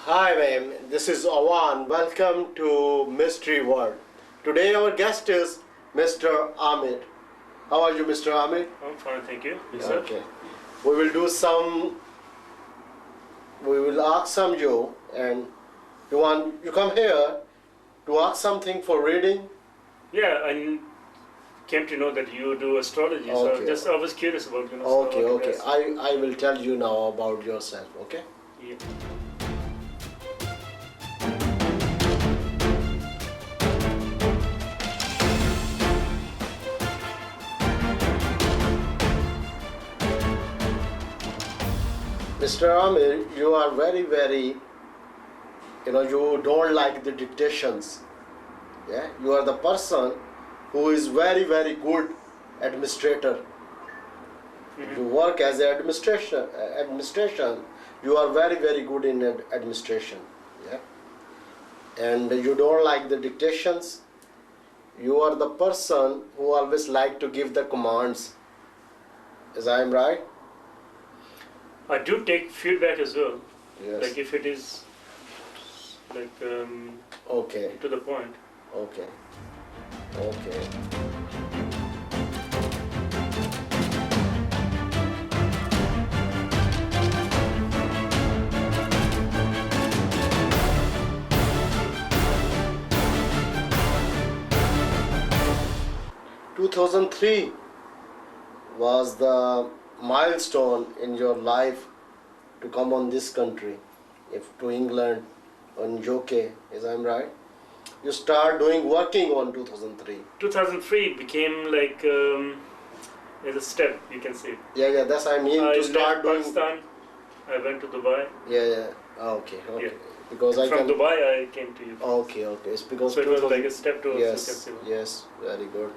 Hi ma'am, this is Awan. Welcome to Mystery World. Today our guest is Mr. Amit. How are you, Mr. Amit? I'm fine, thank you. Yes, sir. Okay. We will ask some you, and you come here to ask something for reading? Yeah, I came to know that you do astrology, Okay. so I was curious about Okay. best. I will tell you now about yourself, okay? Yeah. 'Mr. Amir, you are very, you don't like the dictations. Yeah, you are the person who is very good administrator. Mhm. You work as an administration. You are very good in administration. Yeah, and you don't like the dictations. You are the person who always like to give the commands. Is I am right? I do take feedback as well. Yes. Like if it is like Okay. to the point. Okay. 2003 was the milestone in your life to come on this country, if to England on UK, is I'm right? You start working on 2003. 2003 became like as a step, you can say. Yeah, that's I mean I to start left doing. Pakistan. I went to Dubai. Yeah. Okay. Yeah. Because I From can. Dubai, I came to you. Okay. It's because So it was 2000 like a step towards, you can Yes, say. yes, very good.